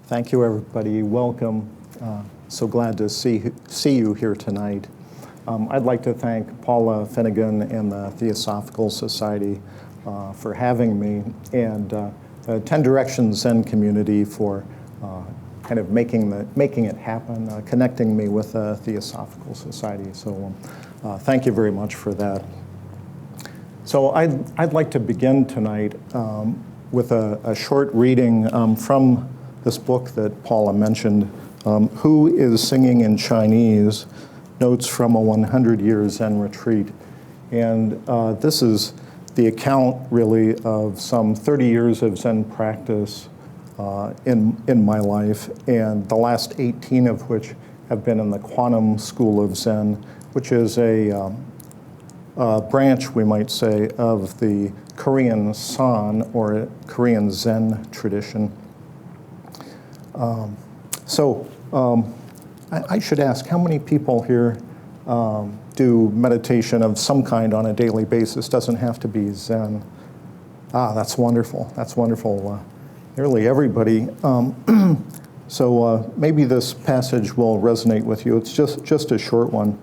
Thank you, everybody. Welcome. So glad to see you here tonight. I'd like to thank Paula Finnegan and the Theosophical Society for having me, and the 10 Directions Zen community for kind of making it happen, connecting me with the Theosophical Society. So thank you very much for that. So I'd like to begin tonight with a short reading from this book that Paula mentioned, Who is Singing in Chinese? Notes from a 100-Year Zen Retreat. And this is the account, really, of some 30 years of Zen practice in my life, and the last 18 of which have been in the Quantum School of Zen, which is a branch, we might say, of the Korean San, or Korean Zen tradition. I should ask, how many people here do meditation of some kind on a daily basis? Doesn't have to be Zen. That's wonderful. That's wonderful. Nearly everybody. So maybe this passage will resonate with you. It's just a short one.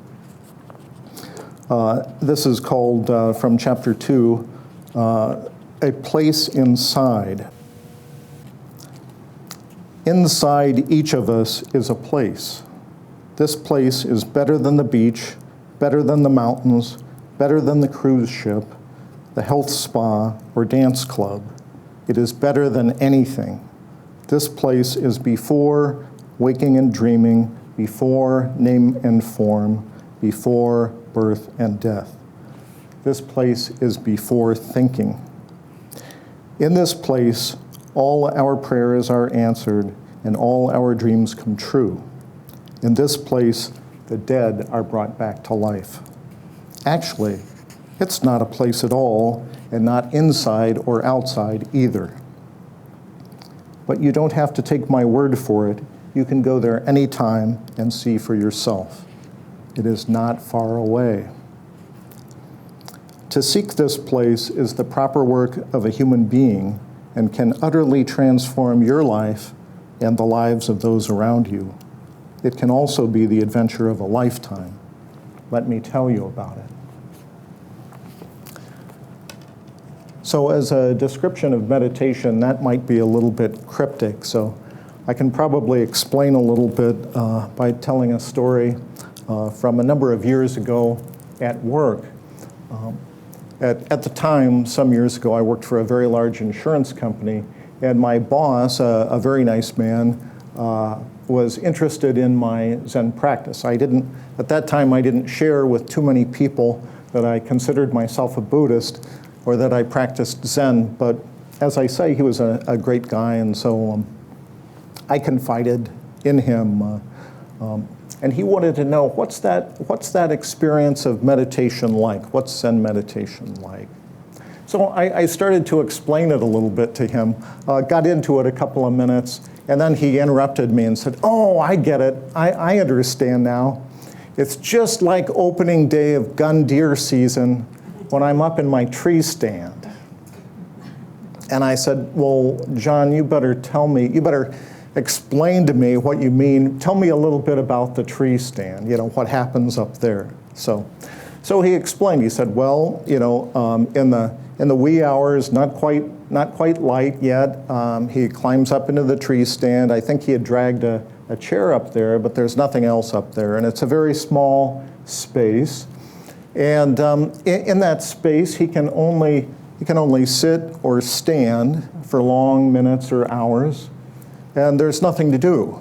This is called, from chapter 2, A Place Inside. Inside each of us is a place. This place is better than the beach, better than the mountains, better than the cruise ship, the health spa, or dance club. It is better than anything. This place is before waking and dreaming, before name and form, before birth and death. This place is before thinking. In this place, all our prayers are answered and all our dreams come true. In this place, the dead are brought back to life. Actually, it's not a place at all, and not inside or outside either. But you don't have to take my word for it. You can go there anytime and see for yourself. It is not far away. To seek this place is the proper work of a human being and can utterly transform your life and the lives of those around you. It can also be the adventure of a lifetime. Let me tell you about it. So as a description of meditation, that might be a little bit cryptic, so I can probably explain a little bit by telling a story from a number of years ago at work. At the time, some years ago, I worked for a very large insurance company, and my boss, a very nice man, was interested in my Zen practice. At that time, I didn't share with too many people that I considered myself a Buddhist or that I practiced Zen, but as I say, he was a great guy, and so I confided in him. And he wanted to know, what's that experience of meditation like? What's Zen meditation like? So I started to explain it a little bit to him, got into it a couple of minutes, and then he interrupted me and said, "Oh, I get it. I understand now. It's just like opening day of gun deer season when I'm up in my tree stand." And I said, "Well, John, you better explain to me what you mean. Tell me a little bit about the tree stand, what happens up there." So he explained. He said, "Well, in the wee hours, not quite light yet, he climbs up into the tree stand. I think he had dragged a chair up there, but there's nothing else up there. And it's a very small space. And in that space, he can only sit or stand for long minutes or hours. And there's nothing to do.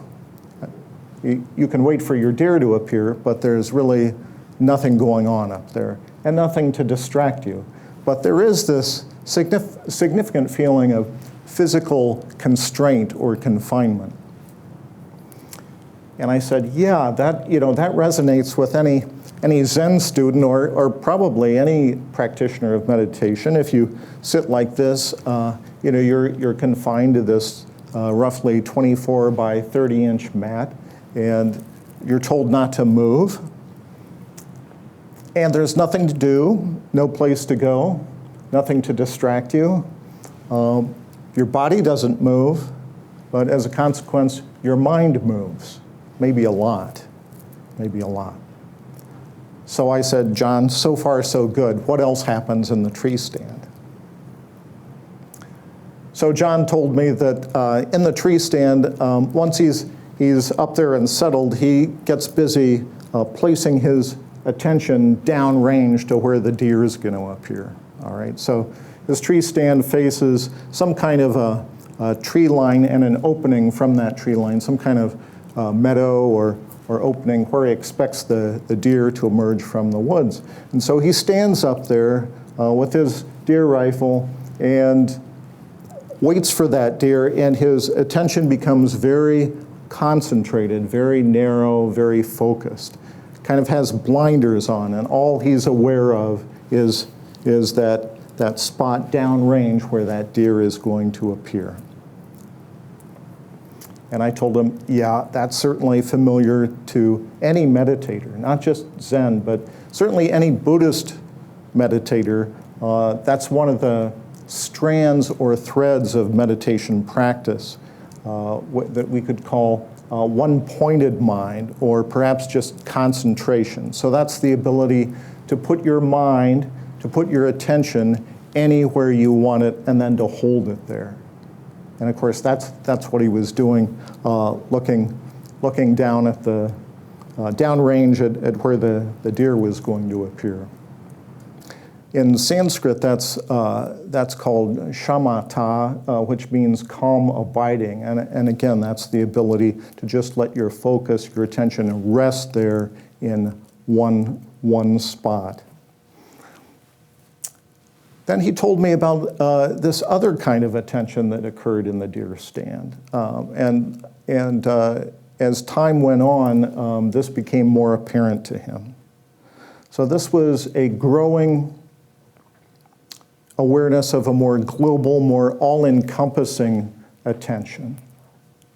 You can wait for your deer to appear, but there's really nothing going on up there and nothing to distract you. But there is this significant feeling of physical constraint or confinement." And I said, "Yeah, that resonates with any Zen student or probably any practitioner of meditation. If you sit like this, you're confined to this roughly 24 by 30-inch mat, and you're told not to move. And there's nothing to do, no place to go, nothing to distract you. Your body doesn't move. but as a consequence, your mind moves, maybe a lot, maybe a lot. So I said, John, so far so good. What else happens in the tree stand? So John told me that in the tree stand, once he's up there and settled, he gets busy placing his attention downrange to where the deer is going to appear. All right, so this tree stand faces some kind of a tree line and an opening from that tree line, some kind of meadow or opening where he expects the deer to emerge from the woods. And so he stands up there with his deer rifle and waits for that deer, and his attention becomes very concentrated, very narrow, very focused. Kind of has blinders on, and all he's aware of is that spot downrange where that deer is going to appear. And I told him, yeah, that's certainly familiar to any meditator, not just Zen, but certainly any Buddhist meditator. That's one of the strands or threads of meditation practice that we could call one-pointed mind, or perhaps just concentration. So that's the ability to put your mind, to put your attention anywhere you want it, and then to hold it there. And of course, that's what he was doing, looking down at the downrange at where the deer was going to appear. In Sanskrit, that's called shamatha, which means calm abiding. And again, that's the ability to just let your focus, your attention rest there in one spot. Then he told me about this other kind of attention that occurred in the deer stand. And as time went on, this became more apparent to him. So this was a growing awareness of a more global, more all-encompassing attention.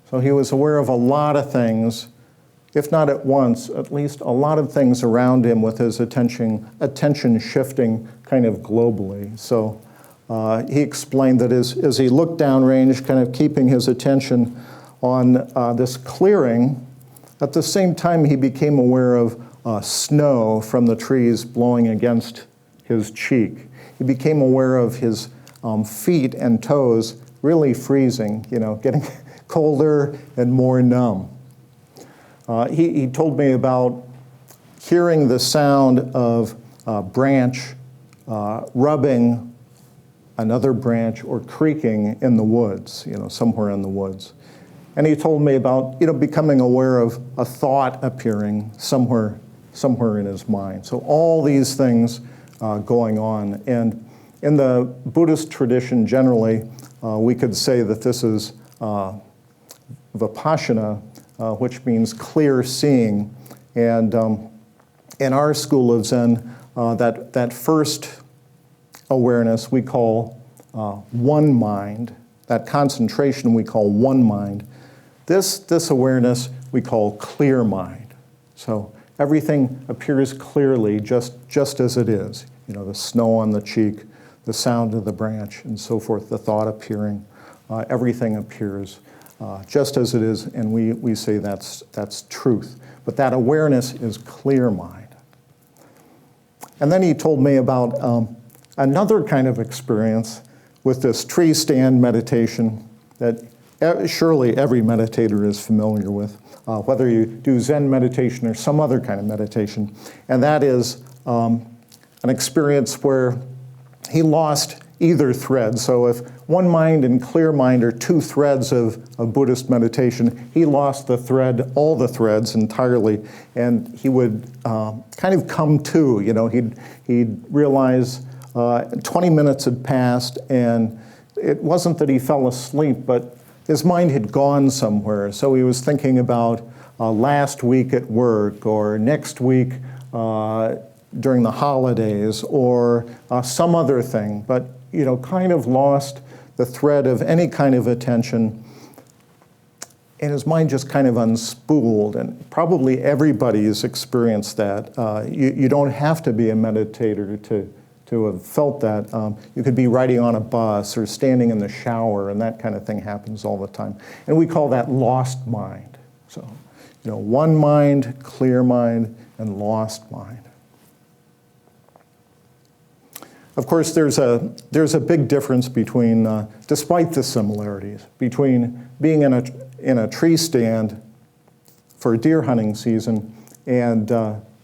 So he was aware of a lot of things, if not at once, at least a lot of things around him with his attention shifting kind of globally. So he explained that as he looked downrange, kind of keeping his attention on this clearing, at the same time he became aware of snow from the trees blowing against his cheek. He became aware of his feet and toes really freezing, getting colder and more numb. He told me about hearing the sound of a branch rubbing another branch or creaking in the woods, somewhere in the woods. And he told me about, becoming aware of a thought appearing somewhere in his mind. So all these things going on. And in the Buddhist tradition generally, we could say that this is vipassana, which means clear seeing. And in our school of Zen, that first awareness we call one mind. That concentration we call one mind. This awareness we call clear mind. So everything appears clearly just as it is. The snow on the cheek, the sound of the branch, and so forth, the thought appearing. Everything appears just as it is, and we say that's truth. But that awareness is clear mind. And then he told me about another kind of experience with this tree stand meditation that surely every meditator is familiar with, whether you do Zen meditation or some other kind of meditation. And that is an experience where he lost either thread. So if one mind and clear mind are two threads of Buddhist meditation, he lost all the threads entirely, and he would kind of come to, he'd realize 20 minutes had passed, and it wasn't that he fell asleep, but his mind had gone somewhere. So he was thinking about last week at work, or next week during the holidays, or some other thing, but kind of lost the thread of any kind of attention, and his mind just kind of unspooled. And probably everybody's experienced that. You don't have to be a meditator to have felt that. You could be riding on a bus or standing in the shower, and that kind of thing happens all the time. And we call that lost mind. So, one mind, clear mind, and lost mind. Of course, there's a big difference between, despite the similarities, between being in a tree stand for deer hunting season and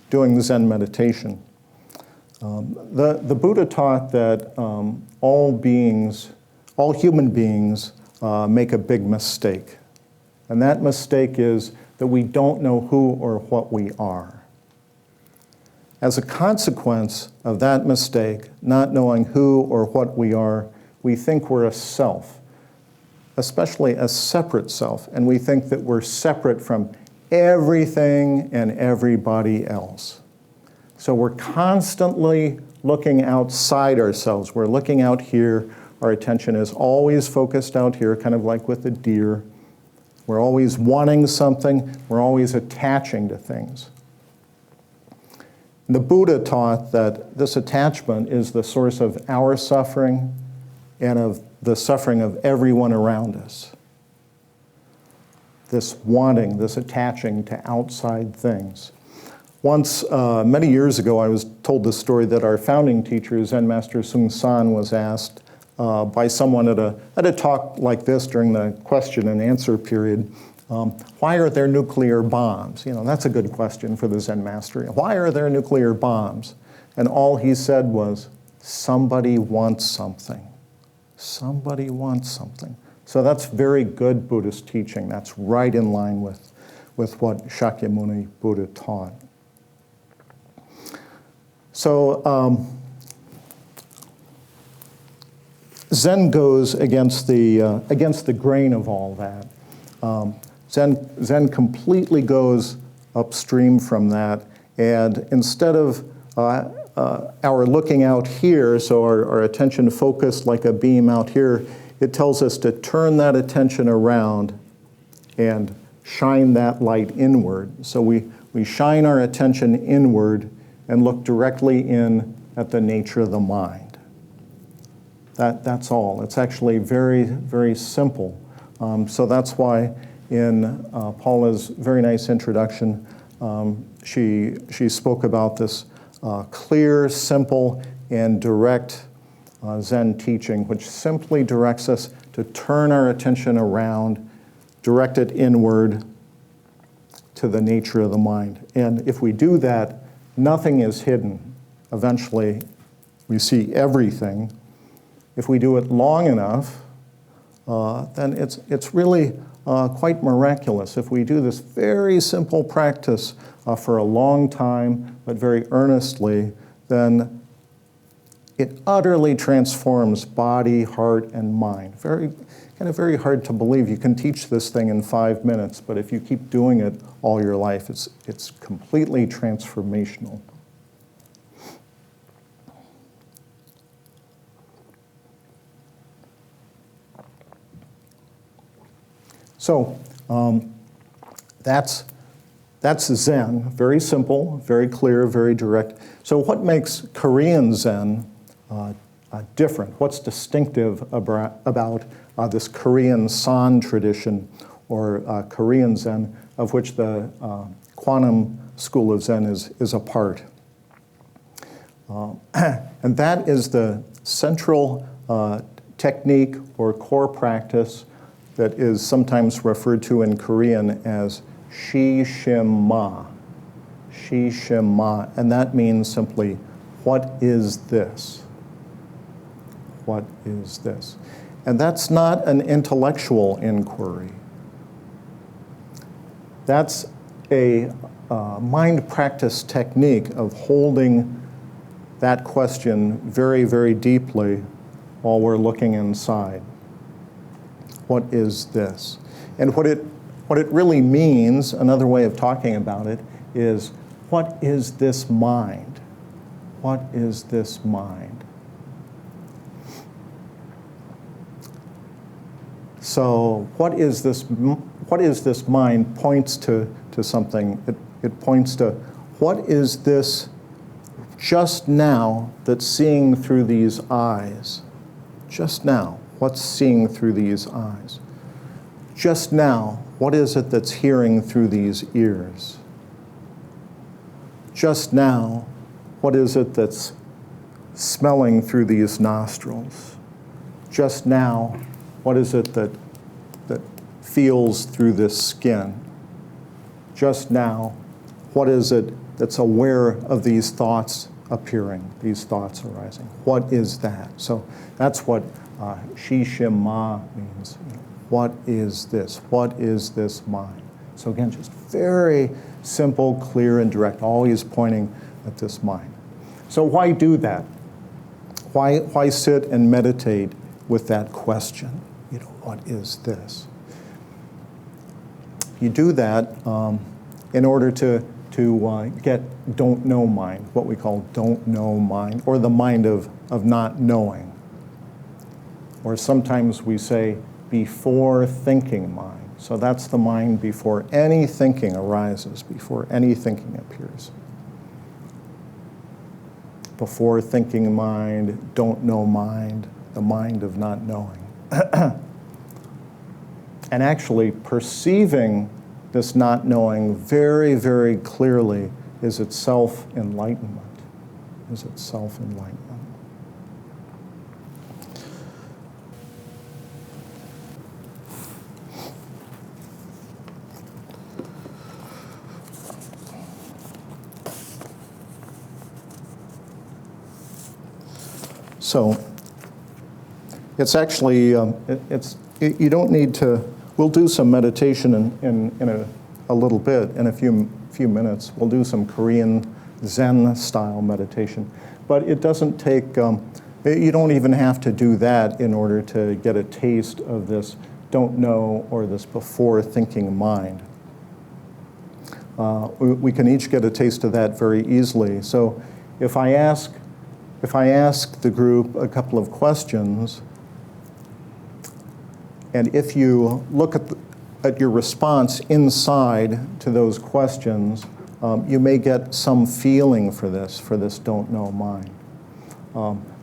doing Zen meditation. The Buddha taught that all human beings make a big mistake. And that mistake is that we don't know who or what we are. As a consequence of that mistake, not knowing who or what we are, we think we're a self, especially a separate self, and we think that we're separate from everything and everybody else. So we're constantly looking outside ourselves. We're looking out here. Our attention is always focused out here, kind of like with a deer. We're always wanting something. We're always attaching to things. The Buddha taught that this attachment is the source of our suffering and of the suffering of everyone around us. This wanting, this attaching to outside things. Once, many years ago, I was told the story that our founding teacher, Zen Master Seung San, was asked by someone at a talk like this during the question and answer period, why are there nuclear bombs? That's a good question for the Zen master. Why are there nuclear bombs? And all he said was, somebody wants something. Somebody wants something. So that's very good Buddhist teaching. That's right in line with what Shakyamuni Buddha taught. So Zen goes against the grain of all that. Zen completely goes upstream from that, and instead of our looking out here, so our attention focused like a beam out here, it tells us to turn that attention around and shine that light inward. So we shine our attention inward and look directly in at the nature of the mind. That's all. It's actually very, very simple. So that's why in Paula's very nice introduction, she spoke about this clear, simple, and direct Zen teaching, which simply directs us to turn our attention around, direct it inward to the nature of the mind. And if we do that, nothing is hidden. Eventually, we see everything. If we do it long enough, then it's really quite miraculous. If we do this very simple practice for a long time, but very earnestly, then it utterly transforms body, heart, and mind. Very hard to believe. You can teach this thing in 5 minutes, but if you keep doing it all your life, it's completely transformational. So that's Zen, very simple, very clear, very direct. So what makes Korean Zen different? What's distinctive about this Korean San tradition, or Korean Zen, of which the Quantum School of Zen is a part? And that is the central technique or core practice that is sometimes referred to in Korean as shi shim ma. Shi shim ma. And that means simply, what is this? What is this? And that's not an intellectual inquiry. That's a mind practice technique of holding that question very, very deeply while we're looking inside. What is this? And what it really means, another way of talking about it, is what is this mind? What is this mind? So what is this mind points to something. It points to what is this just now that's seeing through these eyes? Just now, what's seeing through these eyes? Just now, what is it that's hearing through these ears? Just now, what is it that's smelling through these nostrils? Just now, what is it that feels through this skin? Just now, what is it that's aware of these thoughts appearing, these thoughts arising? What is that? So that's what shi shim ma means. What is this? What is this mind? So again, just very simple, clear, and direct, always pointing at this mind. So why do that? Why sit and meditate with that question? What is this? You do that in order to get don't know mind, what we call don't know mind, or the mind of not knowing. Or sometimes we say before thinking mind. So that's the mind before any thinking arises, before any thinking appears. Before thinking mind, don't know mind, the mind of not knowing. And actually perceiving this not knowing very, very clearly is itself enlightenment, is itself enlightenment. So it's actually, you don't need to, we'll do some meditation in a little bit, in a few minutes. We'll do some Korean Zen style meditation. But it doesn't take, you don't even have to do that in order to get a taste of this don't know or this before thinking mind. We can each get a taste of that very easily. So if I ask the group a couple of questions, and if you look at your response inside to those questions, you may get some feeling for this don't know mind.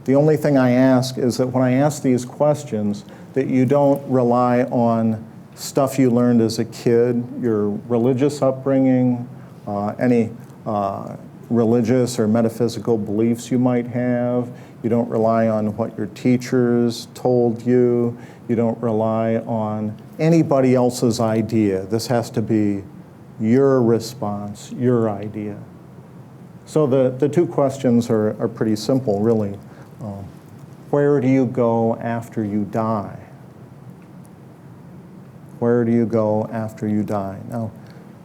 The only thing I ask is that when I ask these questions, that you don't rely on stuff you learned as a kid, your religious upbringing, any religious or metaphysical beliefs you might have. You don't rely on what your teachers told you. You don't rely on anybody else's idea. This has to be your response, your idea. So the two questions are pretty simple, really. Where do you go after you die? Where do you go after you die? Now,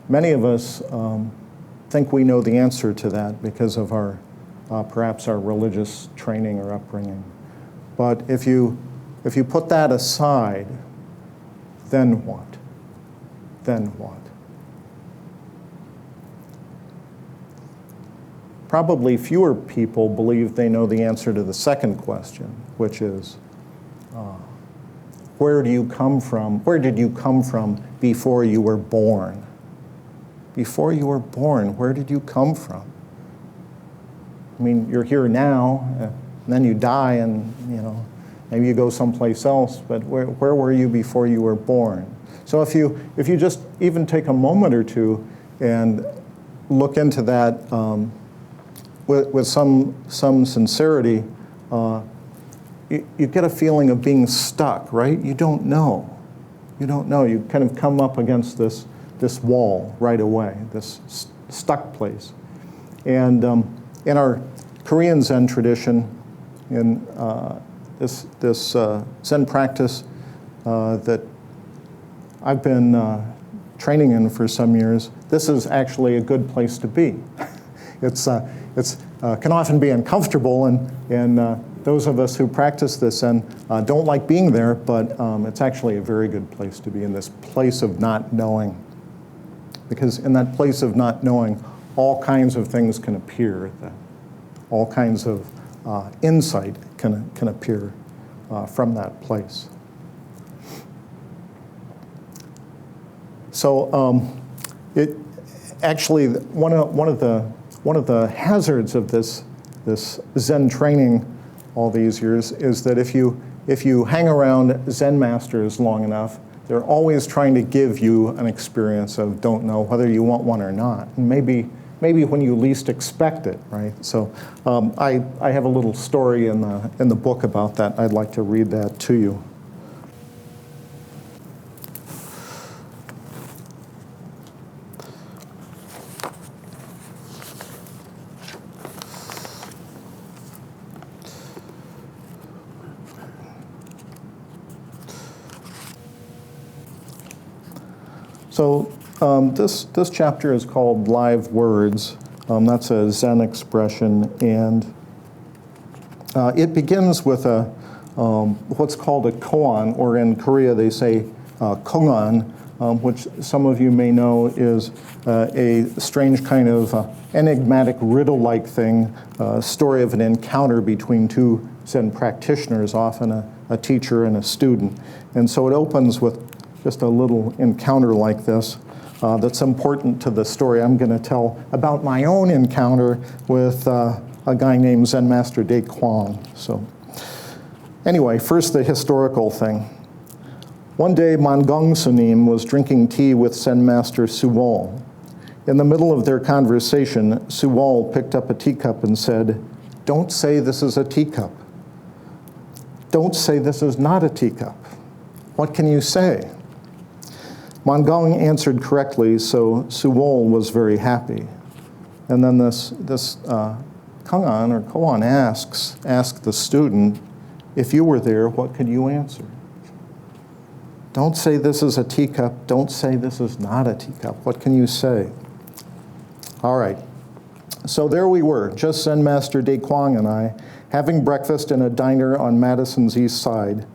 many of us think we know the answer to that because of our, perhaps our religious training or upbringing. But if you put that aside, then what? Then what? Probably fewer people believe they know the answer to the second question, which is, where do you come from? Where did you come from before you were born? Before you were born, where did you come from? I mean, you're here now, and then you die, and maybe you go someplace else. But where were you before you were born? So if you just even take a moment or two and look into that with some sincerity, you get a feeling of being stuck, right? You don't know. You don't know. You kind of come up against this wall right away, this stuck place. And in our Korean Zen tradition, in this Zen practice that I've been training in for some years, this is actually a good place to be. It's can often be uncomfortable, and those of us who practice this and don't like being there, but it's actually a very good place to be, in this place of not knowing. Because in that place of not knowing, all kinds of things can appear. All kinds of insight can appear from that place. So it actually one of the hazards of this this Zen training all these years is that if you hang around Zen masters long enough, they're always trying to give you an experience of don't know whether you want one or not. And maybe when you least expect it, right? So I have a little story in the book about that. I'd like to read that to you. So this chapter is called Live Words. That's a Zen expression, and it begins with what's called a koan, or in Korea they say kongan, which some of you may know is a strange kind of enigmatic riddle-like thing, story of an encounter between two Zen practitioners, often a teacher and a student. And so it opens with just a little encounter like this that's important to the story I'm going to tell about my own encounter with a guy named Zen Master De Kwang. So anyway, first the historical thing. One day, Mangong Sunim was drinking tea with Zen Master Suwal. In the middle of their conversation, Suwal picked up a teacup and said, "Don't say this is a teacup. Don't say this is not a teacup. What can you say?" Mangong answered correctly, so Suwal was very happy. And then this Kangan or koan asks the student, if you were there, what could you answer? Don't say this is a teacup. Don't say this is not a teacup. What can you say? All right. So there we were, just Zen Master De Kwang and I, having breakfast in a diner on Madison's east side.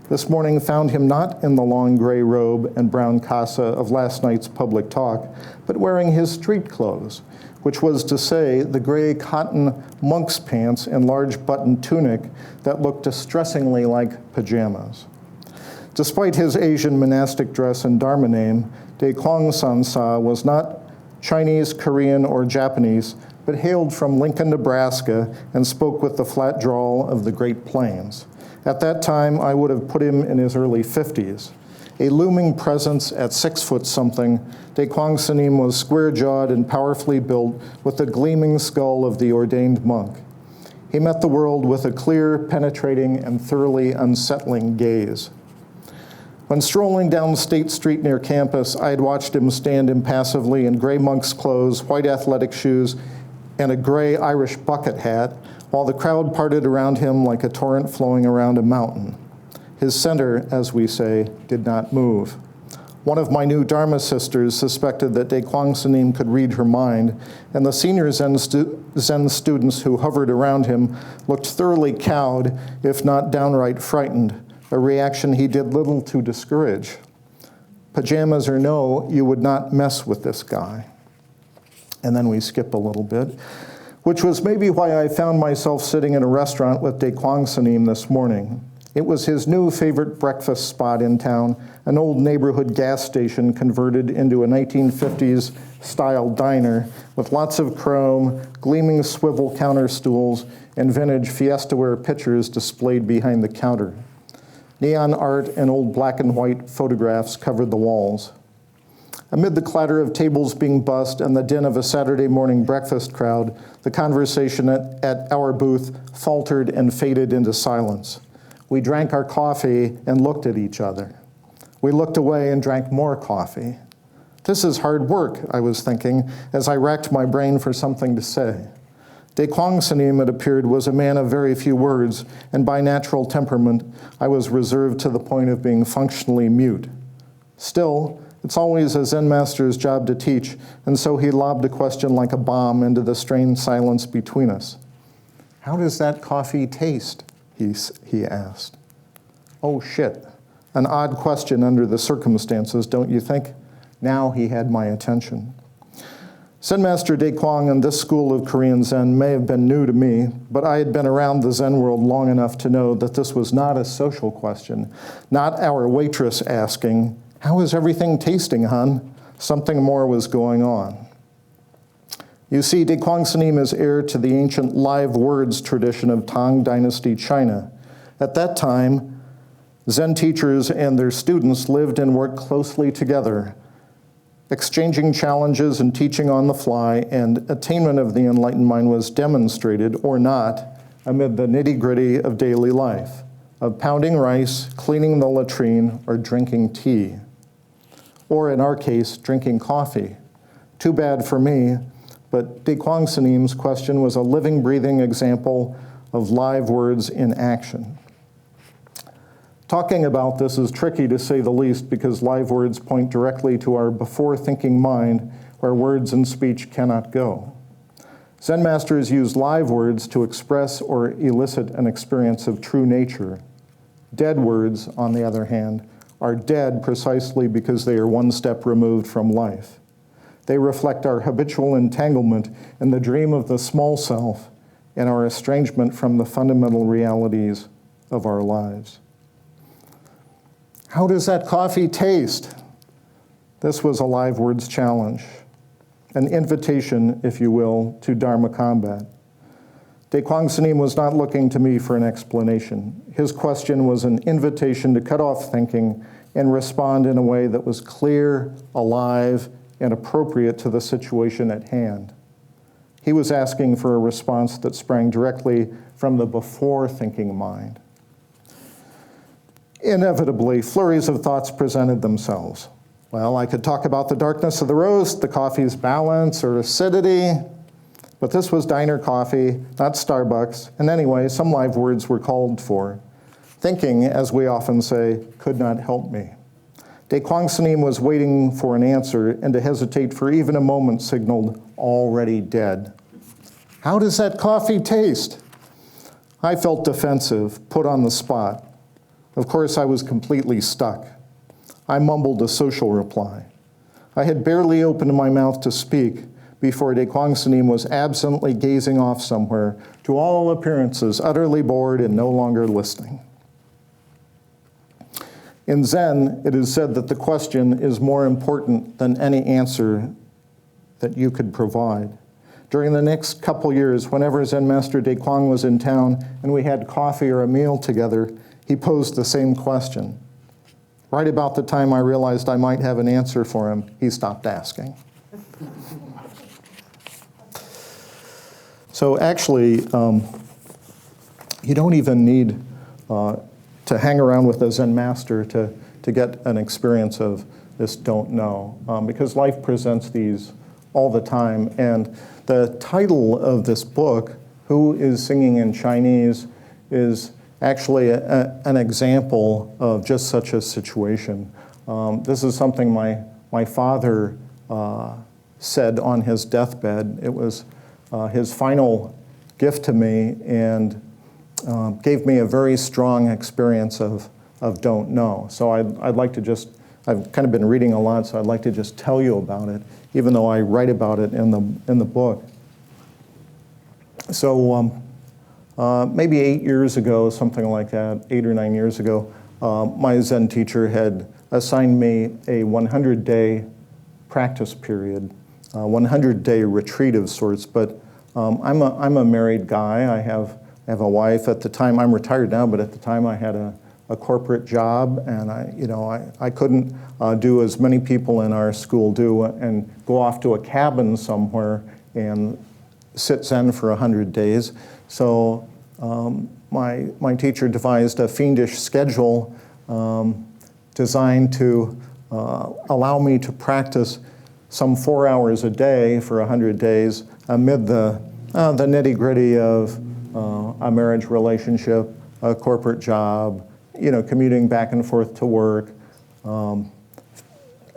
This morning found him not in the long gray robe and brown casa of last night's public talk, but wearing his street clothes, which was to say the gray cotton monk's pants and large buttoned tunic that looked distressingly like pajamas. Despite his Asian monastic dress and Dharma name, De Kwang Sansa was not Chinese, Korean, or Japanese, but hailed from Lincoln, Nebraska, and spoke with the flat drawl of the Great Plains. At that time, I would have put him in his early 50s. A looming presence at 6 foot something, De Kwang Sanim was square-jawed and powerfully built with the gleaming skull of the ordained monk. He met the world with a clear, penetrating, and thoroughly unsettling gaze. When strolling down State Street near campus, I had watched him stand impassively in gray monk's clothes, white athletic shoes, and a gray Irish bucket hat, while the crowd parted around him like a torrent flowing around a mountain. His center, as we say, did not move. One of my new Dharma sisters suspected that De Kwang Sanim could read her mind, and the senior Zen students who hovered around him looked thoroughly cowed, if not downright frightened, a reaction he did little to discourage. Pajamas or no, you would not mess with this guy. And then we skip a little bit, which was maybe why I found myself sitting in a restaurant with De Kwang Sanim this morning. It was his new favorite breakfast spot in town, an old neighborhood gas station converted into a 1950s style diner with lots of chrome, gleaming swivel counter stools, and vintage Fiestaware pictures displayed behind the counter. Neon art and old black and white photographs covered the walls. Amid the clatter of tables being bussed and the din of a Saturday morning breakfast crowd, the conversation at our booth faltered and faded into silence. We drank our coffee and looked at each other. We looked away and drank more coffee. This is hard work, I was thinking, as I racked my brain for something to say. De Kwang Sanim, it appeared, was a man of very few words, and by natural temperament, I was reserved to the point of being functionally mute. Still, it's always a Zen master's job to teach, and so he lobbed a question like a bomb into the strained silence between us. "How does that coffee taste?" he asked. Oh shit, an odd question under the circumstances, don't you think? Now he had my attention. Zen Master De Kwang and this school of Korean Zen may have been new to me, but I had been around the Zen world long enough to know that this was not a social question, not our waitress asking, "How is everything tasting, hon?" Something more was going on. You see, De Kuang Sanim is heir to the ancient live words tradition of Tang Dynasty China. At that time, Zen teachers and their students lived and worked closely together, exchanging challenges and teaching on the fly, and attainment of the enlightened mind was demonstrated, or not, amid the nitty-gritty of daily life, of pounding rice, cleaning the latrine, or drinking tea. Or in our case, drinking coffee. Too bad for me, but De Kuang Sanim's question was a living, breathing example of live words in action. Talking about this is tricky to say the least because live words point directly to our before-thinking mind where words and speech cannot go. Zen masters use live words to express or elicit an experience of true nature. Dead words, on the other hand, are dead precisely because they are one step removed from life. They reflect our habitual entanglement in the dream of the small self and our estrangement from the fundamental realities of our lives. How does that coffee taste? This was a live words challenge, an invitation, if you will, to Dharma combat. De Kuang Sanim was not looking to me for an explanation. His question was an invitation to cut off thinking and respond in a way that was clear, alive, and appropriate to the situation at hand. He was asking for a response that sprang directly from the before-thinking mind. Inevitably, flurries of thoughts presented themselves. Well, I could talk about the darkness of the roast, the coffee's balance or acidity, but this was diner coffee, not Starbucks, and anyway, some live words were called for. Thinking, as we often say, could not help me. De Kuang Sanim was waiting for an answer, and to hesitate for even a moment signaled already dead. How does that coffee taste? I felt defensive, put on the spot. Of course, I was completely stuck. I mumbled a social reply. I had barely opened my mouth to speak before De Kuang Sanim was absently gazing off somewhere, to all appearances utterly bored and no longer listening. In Zen, it is said that the question is more important than any answer that you could provide. During the next couple years, whenever Zen Master De Kuang was in town and we had coffee or a meal together, he posed the same question. Right about the time I realized I might have an answer for him, he stopped asking. So actually, you don't even need to hang around with a Zen master to get an experience of this don't know, because life presents these all the time. And the title of this book, Who is Singing in Chinese, is actually an example of just such a situation. This is something my father said on his deathbed. It was his final gift to me and gave me a very strong experience of don't know. So I'd like to just, I've kind of been reading a lot, so I'd like to just tell you about it, even though I write about it in the book. So maybe 8 years ago, something like that, 8 or 9 years ago, my Zen teacher had assigned me a 100-day practice period, 100-day retreat of sorts. But I'm a married guy. I have a wife. At the time, I'm retired now, but at the time I had a corporate job, and I couldn't do as many people in our school do and go off to a cabin somewhere and sit Zen for 100 days. So my teacher devised a fiendish schedule designed to allow me to practice some 4 hours a day for 100 days amid the nitty-gritty of a marriage relationship, a corporate job, commuting back and forth to work,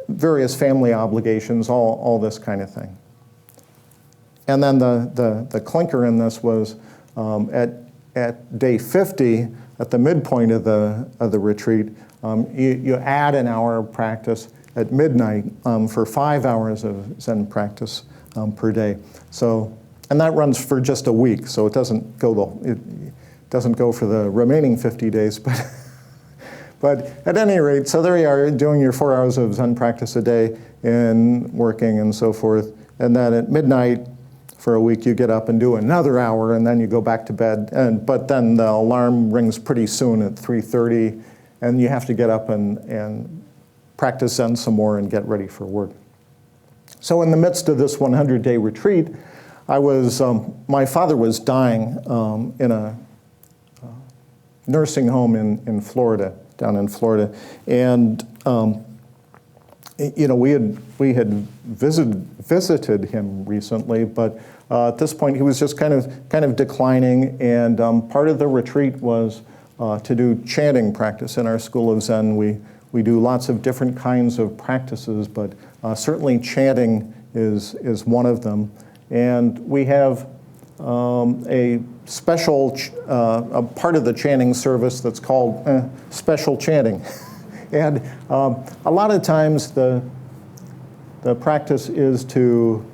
various family obligations, all this kind of thing. And then the clinker in this was at day 50, at the midpoint of the retreat, you add an hour of practice at midnight for 5 hours of Zen practice per day. So, and that runs for just a week, so it doesn't go for the remaining 50 days, but at any rate, so there you are doing your 4 hours of Zen practice a day and working and so forth. And then at midnight, for a week, you get up and do another hour, and then you go back to bed. But then the alarm rings pretty soon at 3:30, and you have to get up and practice Zen some more and get ready for work. So in the midst of this 100-day retreat, my father was dying in a nursing home in Florida, down in Florida, and we had visited him recently, but at this point he was just kind of declining, and part of the retreat was to do chanting practice. In our school of Zen, we do lots of different kinds of practices, but certainly chanting is one of them. And we have a special a part of the chanting service that's called special chanting. And a lot of times the practice is to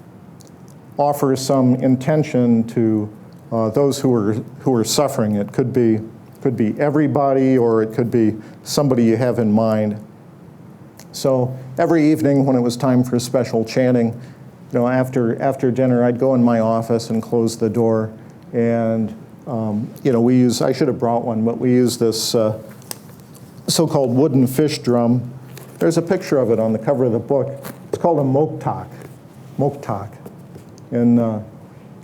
offer some intention to those who are suffering. It could be everybody, or it could be somebody you have in mind. So every evening when it was time for special chanting, after dinner, I'd go in my office and close the door, and we use, I should have brought one, but we use this so-called wooden fish drum. There's a picture of it on the cover of the book. It's called a moktak. In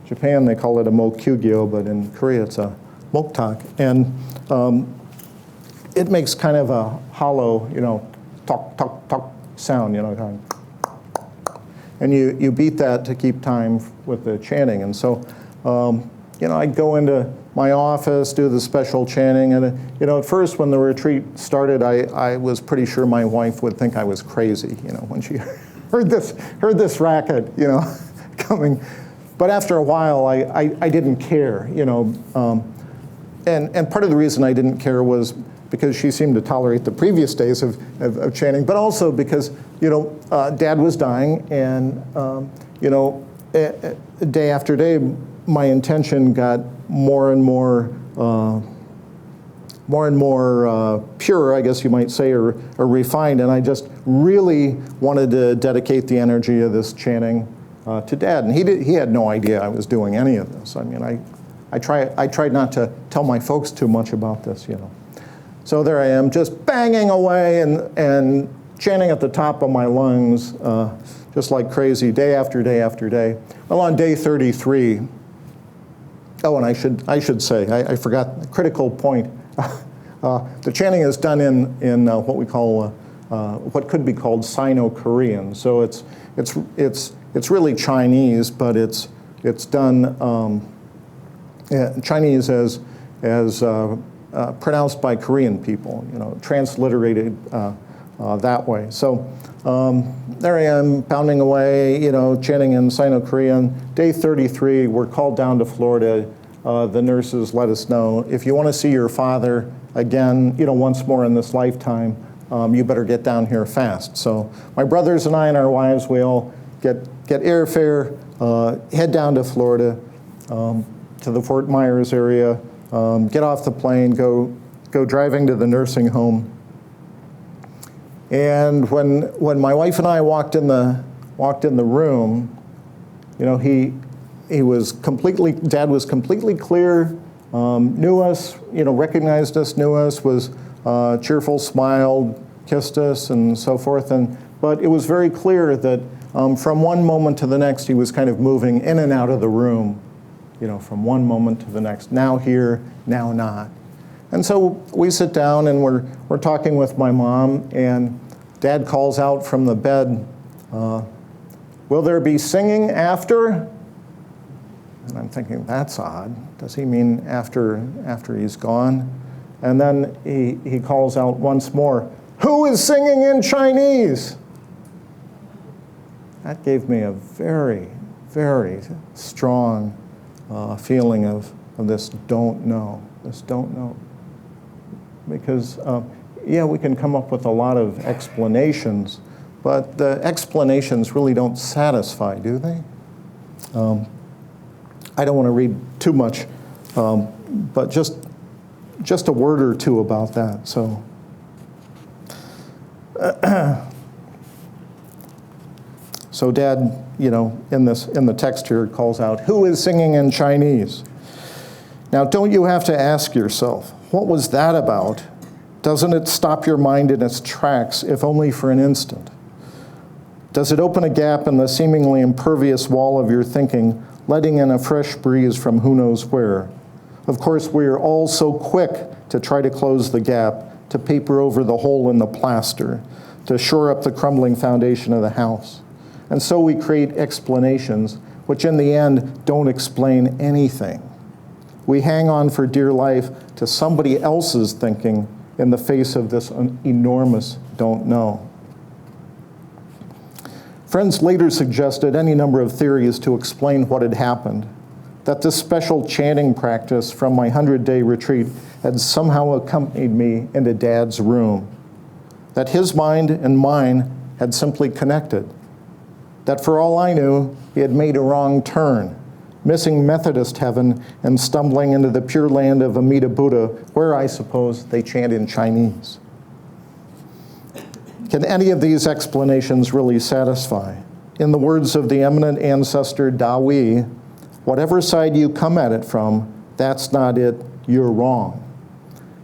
Japan, they call it a mokyugyo, but in Korea, it's a moktak. And it makes kind of a hollow, talk, talk, talk sound, kind of. And you beat that to keep time with the chanting. And so, I'd go into my office, do the special chanting, and at first when the retreat started, I was pretty sure my wife would think I was crazy, when she heard this racket, coming. But after a while, I didn't care, and part of the reason I didn't care was because she seemed to tolerate the previous days of chanting, but also because, Dad was dying, and, day after day, my intention got more and more pure, I guess you might say, or refined, and I just really wanted to dedicate the energy of this chanting to Dad, and he had no idea I was doing any of this. I mean, I tried not to tell my folks too much about this, So there I am, just banging away and chanting at the top of my lungs, just like crazy, day after day after day. Well, on day 33, and I should say, I forgot the critical point. The chanting is done in what we call, what could be called Sino-Korean. So it's really Chinese, but it's done Chinese as pronounced by Korean people, transliterated that way. So there I am, pounding away, chanting in Sino-Korean. Day 33, we're called down to Florida. The nurses let us know, if you want to see your father again, once more in this lifetime, you better get down here fast. So my brothers and I and our wives, we all get airfare, head down to Florida, to the Fort Myers area, get off the plane, go driving to the nursing home. And when my wife and I walked in the room, Dad was completely clear, knew us, recognized us, knew us, was cheerful, smiled, kissed us, and so forth. But it was very clear that from one moment to the next, he was kind of moving in and out of the room, from one moment to the next. Now here, now not. And so we sit down and we're talking with my mom, and Dad calls out from the bed, will there be singing after? And I'm thinking, that's odd. Does he mean after he's gone? And then he calls out once more, who is singing in Chinese? That gave me a very, very strong feeling of this don't know. Because, we can come up with a lot of explanations, but the explanations really don't satisfy, do they? I don't want to read too much, but just a word or two about that. So, So Dad, in the text here, calls out, "Who is singing in Chinese?" Now, don't you have to ask yourself, what was that about? Doesn't it stop your mind in its tracks, if only for an instant? Does it open a gap in the seemingly impervious wall of your thinking, letting in a fresh breeze from who knows where? Of course, we are all so quick to try to close the gap, to paper over the hole in the plaster, to shore up the crumbling foundation of the house. And so we create explanations, which in the end don't explain anything. We hang on for dear life to somebody else's thinking in the face of this enormous don't know. Friends later suggested any number of theories to explain what had happened, that this special chanting practice from my 100-day retreat had somehow accompanied me into Dad's room, that his mind and mine had simply connected, that for all I knew, he had made a wrong turn, missing Methodist heaven and stumbling into the pure land of Amida Buddha, where I suppose they chant in Chinese. Can any of these explanations really satisfy? In the words of the eminent ancestor Dawi, whatever side you come at it from, that's not it, you're wrong.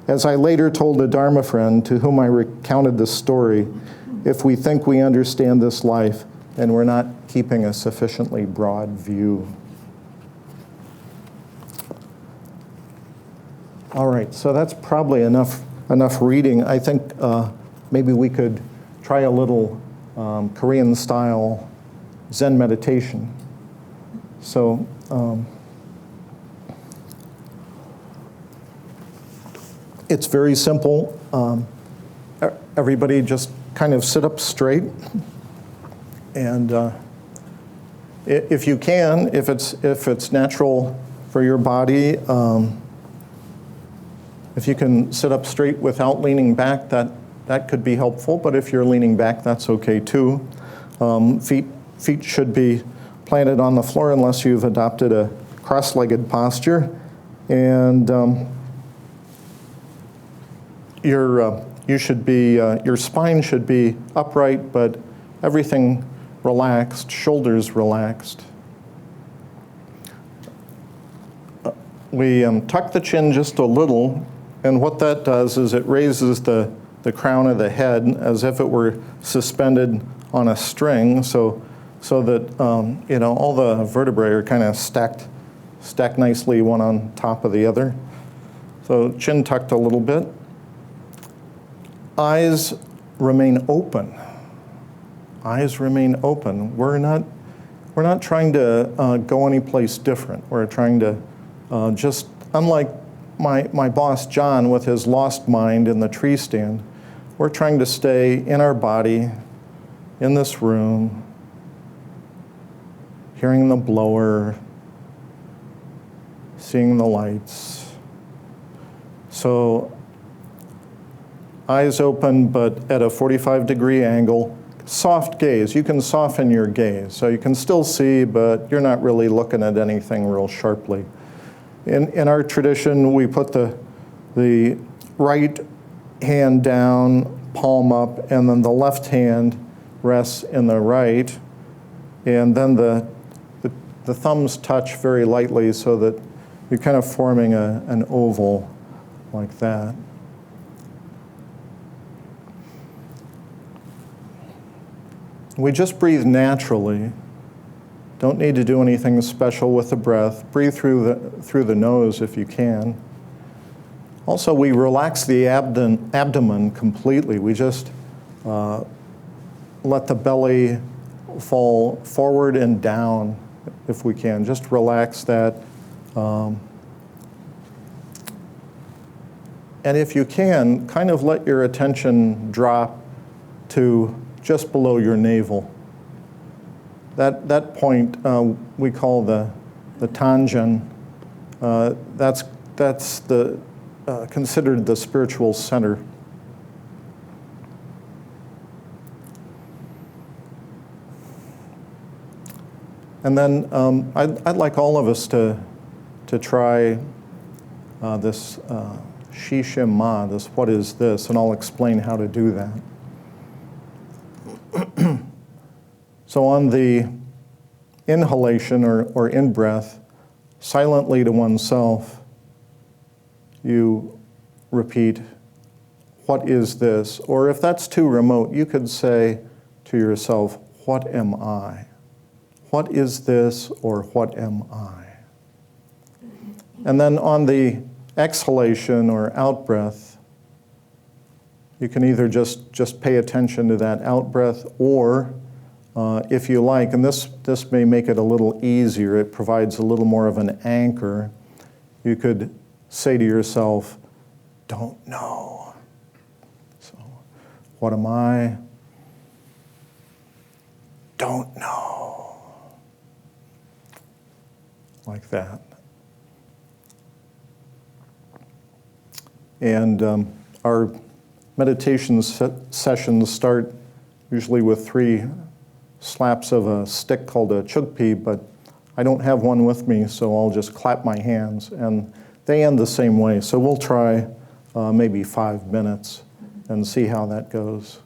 As I later told a Dharma friend to whom I recounted this story, if we think we understand this life, then we're not keeping a sufficiently broad view. All right, so that's probably enough reading. I think maybe we could try a little Korean-style Zen meditation. So it's very simple. Everybody just kind of sit up straight. And if you can, if it's natural for your body, if you can sit up straight without leaning back, that could be helpful. But if you're leaning back, that's okay too. Feet should be planted on the floor unless you've adopted a cross-legged posture, and your spine should be upright, but everything relaxed, shoulders relaxed. We tuck the chin just a little, and what that does is it raises the crown of the head as if it were suspended on a string, so that all the vertebrae are kind of stacked nicely one on top of the other. So chin tucked a little bit. Eyes remain open. Eyes remain open. We're not trying to go anyplace different. We're trying to just, unlike my boss John with his lost mind in the tree stand, we're trying to stay in our body, in this room, hearing the blower, seeing the lights. So eyes open, but at a 45-degree angle. Soft gaze. You can soften your gaze. So you can still see, but you're not really looking at anything real sharply. In our tradition, we put the right hand down, palm up, and then the left hand rests in the right. And then the thumbs touch very lightly so that you're kind of forming an oval like that. We just breathe naturally. Don't need to do anything special with the breath. Breathe through the nose if you can. Also, we relax the abdomen completely. We just let the belly fall forward and down if we can. Just relax that. And if you can, kind of let your attention drop to just below your navel. That point we call the tangen. That's considered the spiritual center. And then I'd like all of us to try this Shi Shim Ma, this what is this, and I'll explain how to do that. So on the inhalation or in-breath, silently to oneself, you repeat, what is this? Or if that's too remote, you could say to yourself, what am I? What is this, or what am I? And then on the exhalation or out-breath, you can either just pay attention to that out-breath, or if you like, and this may make it a little easier, it provides a little more of an anchor, you could say to yourself, don't know. So, what am I? Don't know. Like that. And our meditation sessions start usually with 3 slaps of a stick called a chugpi, but I don't have one with me, so I'll just clap my hands. And they end the same way. So we'll try maybe 5 minutes and see how that goes.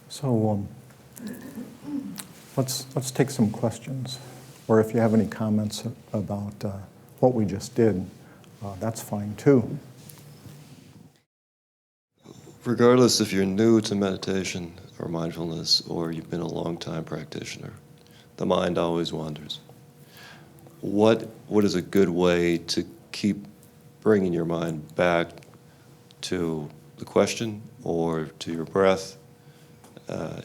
So let's take some questions, or if you have any comments about what we just did, that's fine too. Regardless if you're new to meditation or mindfulness, or you've been a long-time practitioner, the mind always wanders. What is a good way to keep bringing your mind back to the question or to your breath?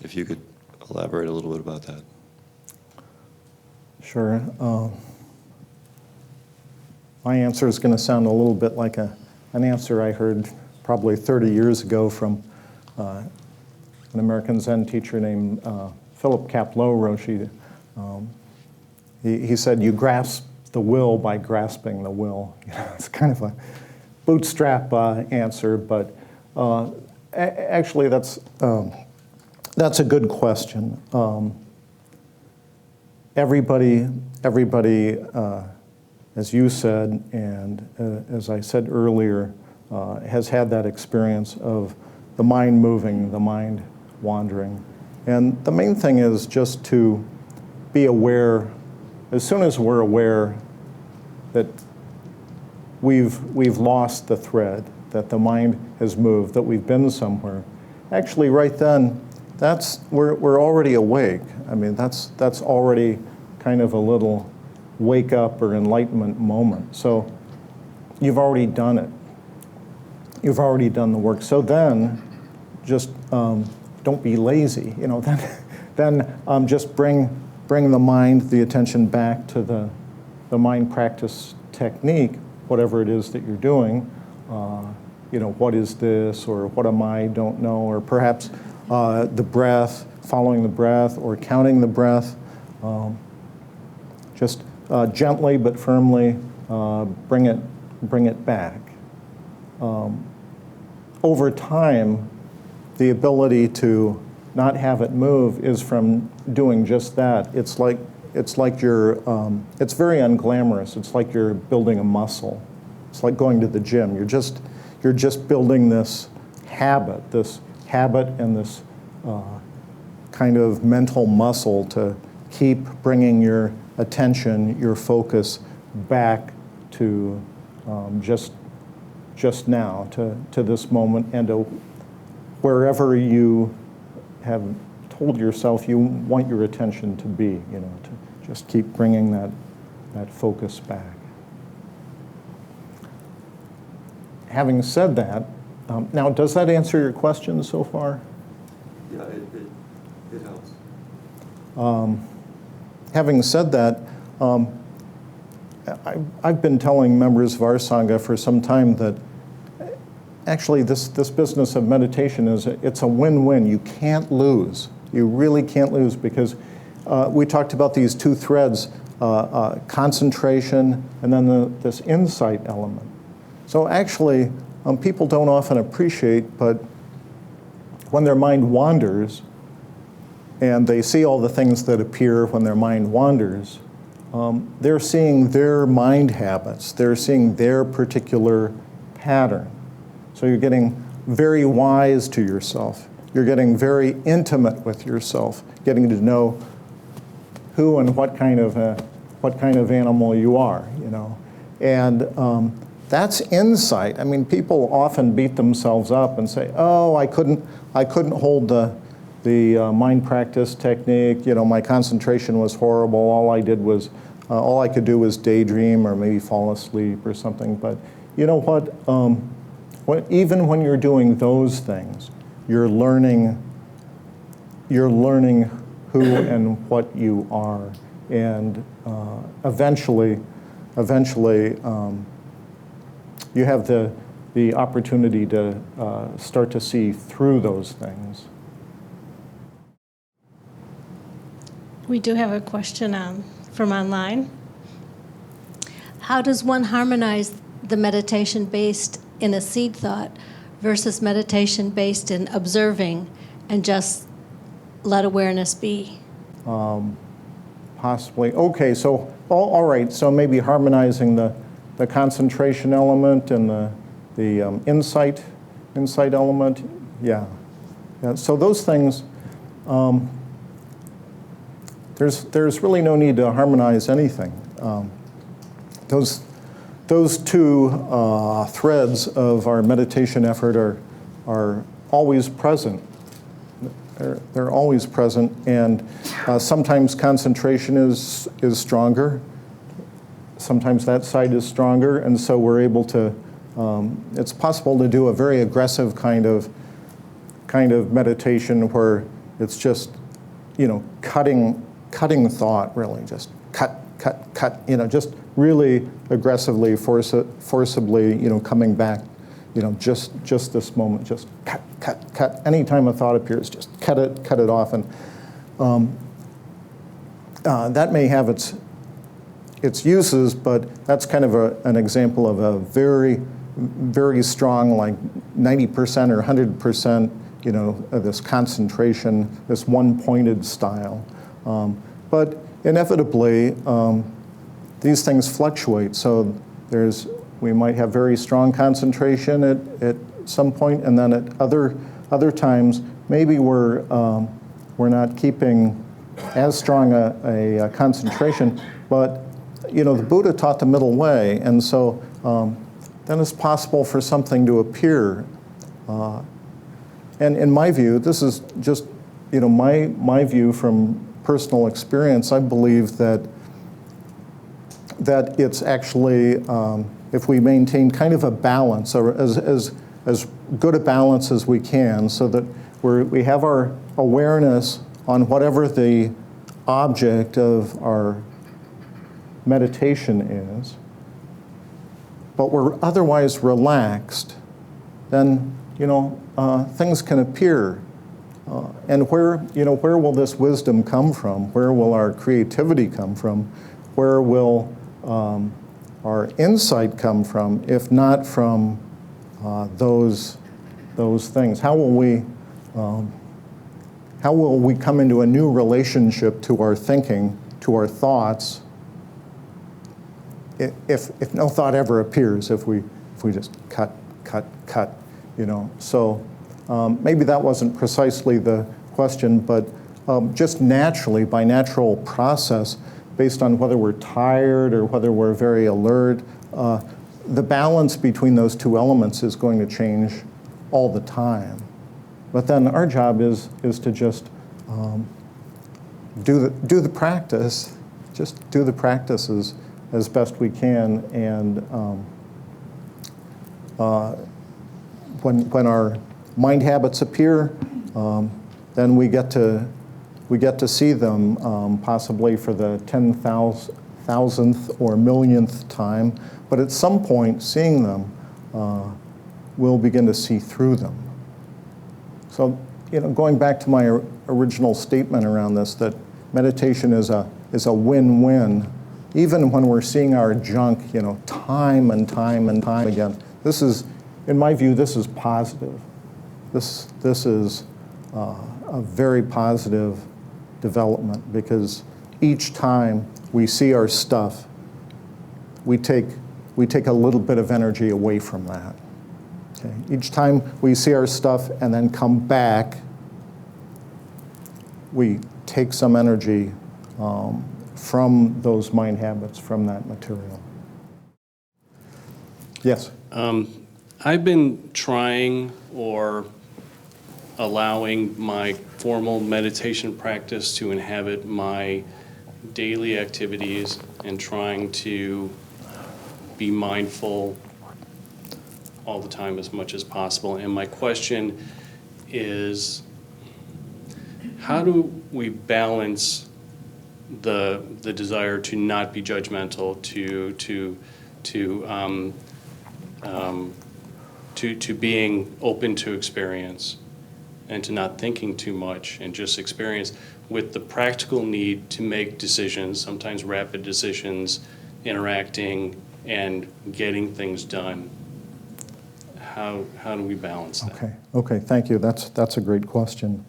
If you could elaborate a little bit about that. Sure. My answer is going to sound a little bit like an answer I heard probably 30 years ago from an American Zen teacher named Philip Kapleau Roshi. He said, you grasp the will by grasping the will. It's kind of a bootstrap answer, but actually that's a good question. Everybody, as you said, and as I said earlier, has had that experience of the mind moving, the mind wandering. And the main thing is just to be aware, as soon as we're aware that we've lost the thread, that the mind has moved, that we've been somewhere, actually right then, we're already awake. I mean, that's already kind of a little wake up or enlightenment moment. So you've already done it. You've already done the work. So then, just don't be lazy. Then just bring the mind, the attention back to the mind practice technique, whatever it is that you're doing. What is this, or what am I? Don't know, or perhaps the breath, following the breath, or counting the breath. Just gently but firmly bring it back. Over time, the ability to not have it move is from doing just that. It's like you're. It's very unglamorous. It's like you're building a muscle. It's like going to the gym. You're just building this habit and this kind of mental muscle to keep bringing your attention, your focus back to just now, to this moment, and to wherever you have told yourself you want your attention to be, to just keep bringing that focus back. Having said that, now does that answer your question so far? Yeah, it helps. Having said that, I've been telling members of our Sangha for some time that actually this business of meditation it's a win-win. You can't lose. You really can't lose, because we talked about these 2 threads. concentration, and then this insight element. So actually, people don't often appreciate, but when their mind wanders, and they see all the things that appear when their mind wanders, they're seeing their mind habits. They're seeing their particular pattern. So you're getting very wise to yourself. You're getting very intimate with yourself, getting to know who and what kind of animal you are, you know. And that's insight. I mean, people often beat themselves up and say, "Oh, I couldn't hold the mind practice technique. You know, my concentration was horrible. All I could do was daydream or maybe fall asleep or something." But you know what? Even when you're doing those things, you're learning who and what you are, and eventually, you have the opportunity to start to see through those things. We do have a question from online. How does one harmonize the meditation based in a seed thought versus meditation based in observing and just let awareness be? Possibly. Okay, so all right. So maybe harmonizing the concentration element and the insight element. Yeah. So those things. There's really no need to harmonize anything. Those two threads of our meditation effort are always present. They're always present, and sometimes concentration is stronger. Sometimes that side is stronger, and so we're able to. It's possible to do a very aggressive kind of meditation where it's just, you know, cutting thought, really, just cut, you know, just really aggressively, forcibly, you know, coming back, you know, just this moment, just cut. Anytime a thought appears, just cut it off, and that may have its uses, but that's kind of an example of a very, very strong, like 90% or 100%, you know, this concentration, this one-pointed style. But inevitably, these things fluctuate. So we might have very strong concentration at some point, and then at other times, maybe we're not keeping as strong a concentration. But you know, the Buddha taught the middle way, and so then it's possible for something to appear. And in my view, this is just, you know, my view from personal experience. I believe that it's actually, if we maintain kind of a balance, or as good a balance as we can, so that we have our awareness on whatever the object of our meditation is, but we're otherwise relaxed, then, you know, things can appear. And where will this wisdom come from? Where will our creativity come from? Where will our insight come from, if not from those things? How will we come into a new relationship to our thinking, to our thoughts, if no thought ever appears, if we just cut, you know? So maybe that wasn't precisely the question, but just naturally, by natural process, based on whether we're tired or whether we're very alert, the balance between those two elements is going to change all the time. But then our job is to just do the practice, just do the practices as best we can, and when our mind habits appear, then we get to see them possibly for the 10,000th or millionth time. But at some point, seeing them, we'll begin to see through them. So, you know, going back to my original statement around this, that meditation is a win-win. even when we're seeing our junk, time and time and time again, this is, in my view, this is positive. This is a very positive development, because each time we see our stuff, we take a little bit of energy away from that. Okay? Each time we see our stuff and then come back, we take some energy from those mind habits, from that material. Yes? I've been trying or allowing my formal meditation practice to inhabit my daily activities and trying to be mindful all the time as much as possible. And my question is, how do we balance the desire to not be judgmental, to being open to experience and to not thinking too much and just experience, with the practical need to make decisions, sometimes rapid decisions, interacting and getting things done? How do we balance that? Okay, thank you. That's a great question.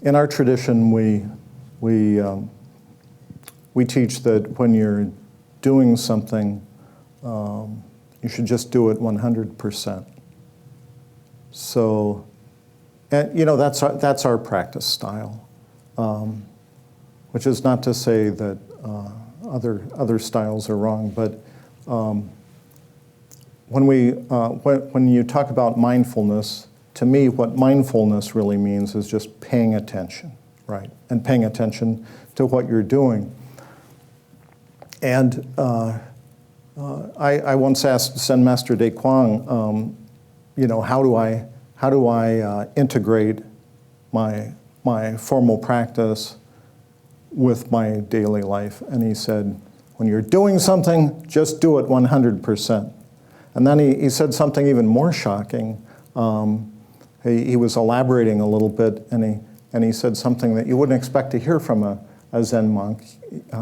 In our tradition, we teach that when you're doing something, you should just do it 100%. So, that's our practice style, which is not to say that other styles are wrong, but when you talk about mindfulness, to me, what mindfulness really means is just paying attention, right? And paying attention to what you're doing. And I once asked Zen Master De Kwang, how do I integrate my formal practice with my daily life? And he said, when you're doing something, just do it 100%. And then he said something even more shocking. He was elaborating a little bit, and he said something that you wouldn't expect to hear from a Zen monk.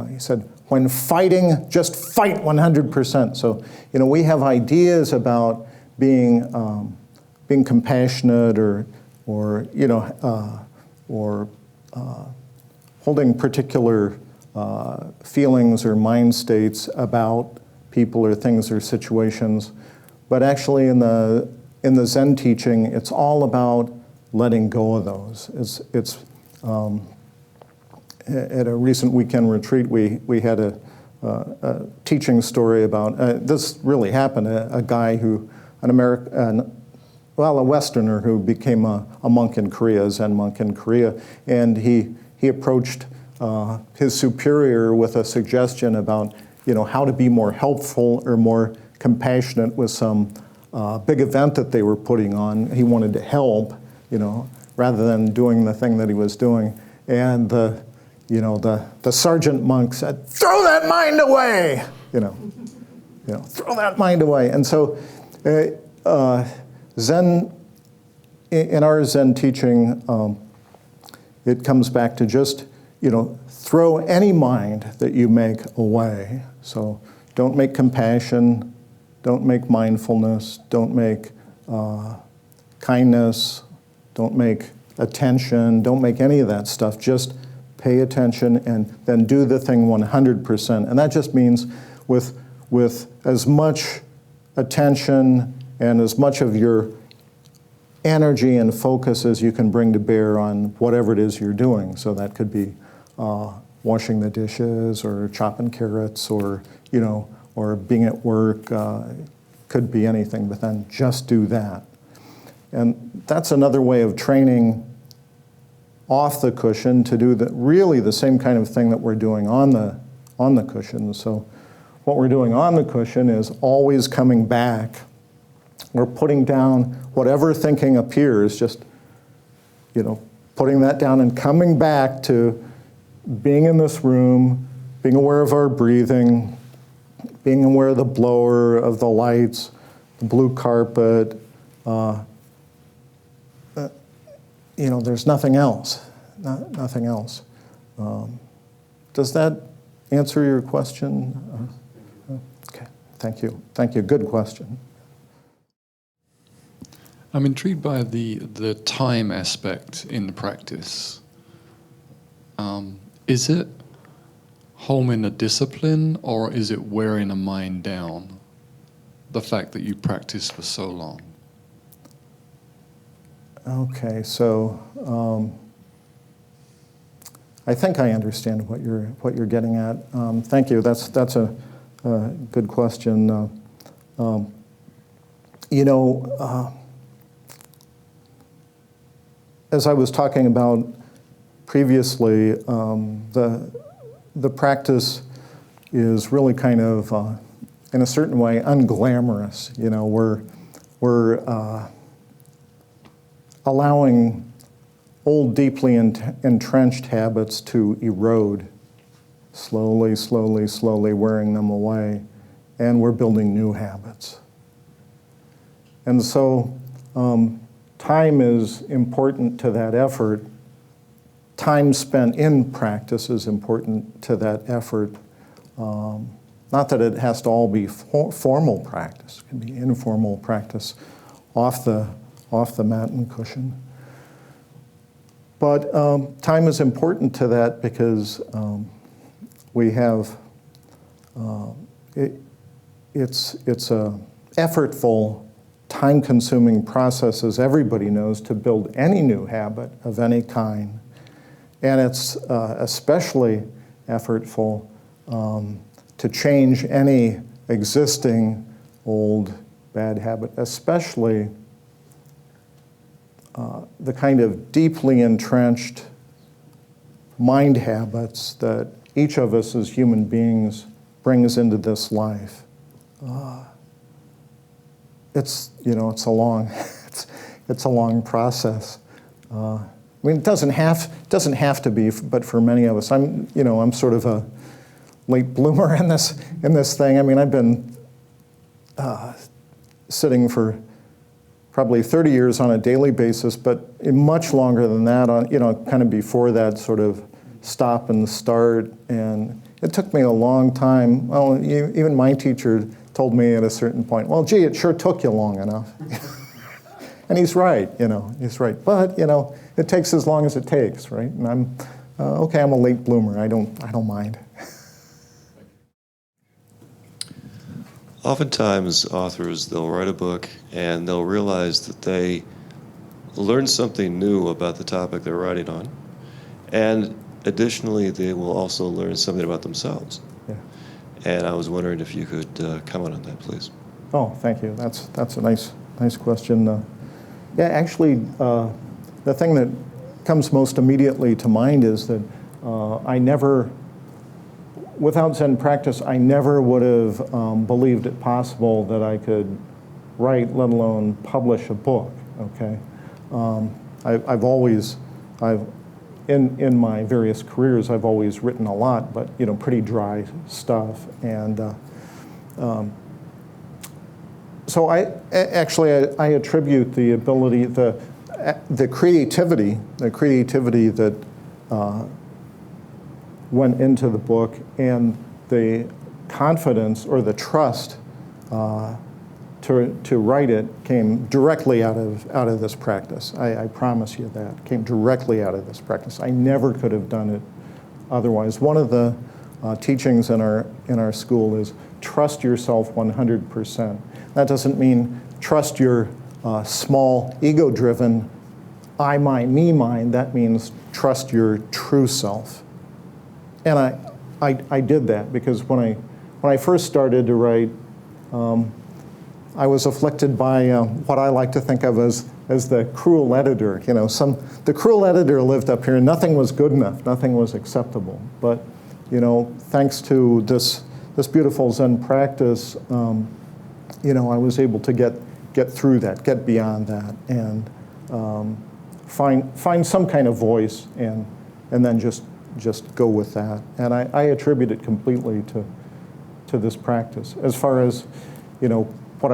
He said, when fighting, just fight 100%. So, we have ideas about being compassionate or holding particular feelings or mind states about people or things or situations. But actually in the Zen teaching, it's all about letting go of those. It's at a recent weekend retreat, we had a teaching story about, this really happened, a guy who, a Westerner who became a monk in Korea, a Zen monk in Korea, and he approached his superior with a suggestion about, how to be more helpful or more compassionate with some big event that they were putting on. He wanted to help, rather than doing the thing that he was doing. And the sergeant monk said, "Throw that mind away!" Throw that mind away. And so, Zen, in our Zen teaching, it comes back to just, throw any mind that you make away. So don't make compassion, don't make mindfulness, don't make kindness, don't make attention, don't make any of that stuff. Just pay attention and then do the thing 100%. And that just means with as much attention and as much of your energy and focus as you can bring to bear on whatever it is you're doing. So that could be washing the dishes or chopping carrots or being at work. Could be anything, but then just do that. And that's another way of training off the cushion to do really the same kind of thing that we're doing on the cushion. So what we're doing on the cushion is always coming back. We're putting down whatever thinking appears, just putting that down and coming back to being in this room, being aware of our breathing, being aware of the blower, of the lights, the blue carpet. There's nothing else. Nothing else. Does that answer your question? Okay, thank you. Thank you. Good question. I'm intrigued by the time aspect in the practice. Is it homing a discipline, or is it wearing a mind down? The fact that you practice for so long. Okay, so I think I understand what you're getting at. Thank you. That's a good question. As I was talking about previously, the practice is really kind of, in a certain way, unglamorous. We're allowing old, deeply entrenched habits to erode, slowly, slowly, slowly wearing them away, and we're building new habits. And so time is important to that effort. Time spent in practice is important to that effort. Not that it has to all be formal practice. It can be informal practice off the mat and cushion. But time is important to that because we have, it's a effortful, time-consuming process, as everybody knows, to build any new habit of any kind. And it's especially effortful to change any existing old bad habit, especially the kind of deeply entrenched mind habits that each of us as human beings brings into this life. It's a long process. I mean, it doesn't have to be, but for many of us, I'm sort of a late bloomer in this thing. I mean, I've been sitting for probably 30 years on a daily basis, but much longer than that, kind of before that sort of stop and start. And it took me a long time. Well, even my teacher told me at a certain point, well, gee, it sure took you long enough. And he's right, he's right. But, it takes as long as it takes, right? And I'm a late bloomer. I don't mind. Oftentimes, authors, they'll write a book and they'll realize that they learned something new about the topic they're writing on. And additionally, they will also learn something about themselves. Yeah. And I was wondering if you could comment on that, please. Oh, thank you. That's a nice question. Actually, the thing that comes most immediately to mind is that without Zen practice, I never would have believed it possible that I could write, let alone publish a book. Okay, in my various careers, I've always written a lot, but pretty dry stuff. And so I attribute the ability, the creativity that went into the book, and the confidence or the trust to write it came directly out of this practice. I promise you that. It came directly out of this practice. I never could have done it otherwise. One of the teachings in our school is trust yourself 100%. That doesn't mean trust your small, ego-driven I, my, me mind. That means trust your true self. And I did that because when I first started to write, I was afflicted by what I like to think of as the cruel editor. The cruel editor lived up here. Nothing was good enough. Nothing was acceptable. But thanks to this beautiful Zen practice, I was able to get through that, get beyond that, and find some kind of voice, and then just go with that. And I attribute it completely to this practice. As far as what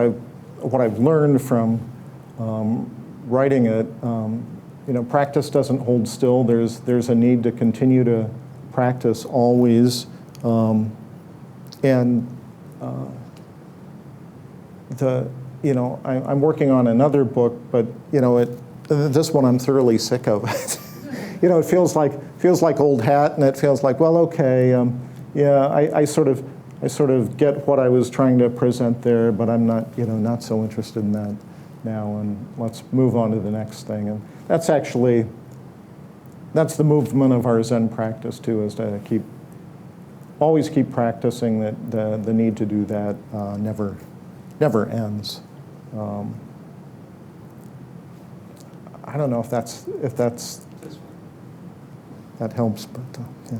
I've learned from writing it, practice doesn't hold still. There's a need to continue to practice always, and I'm working on another book, but this one I'm thoroughly sick of. It feels like old hat, and it feels like, well, okay, I sort of get what I was trying to present there, but I'm not so interested in that now, and let's move on to the next thing. And that's the movement of our Zen practice too, is to always keep practicing. That the need to do that never ends. I don't know if that helps, but yeah.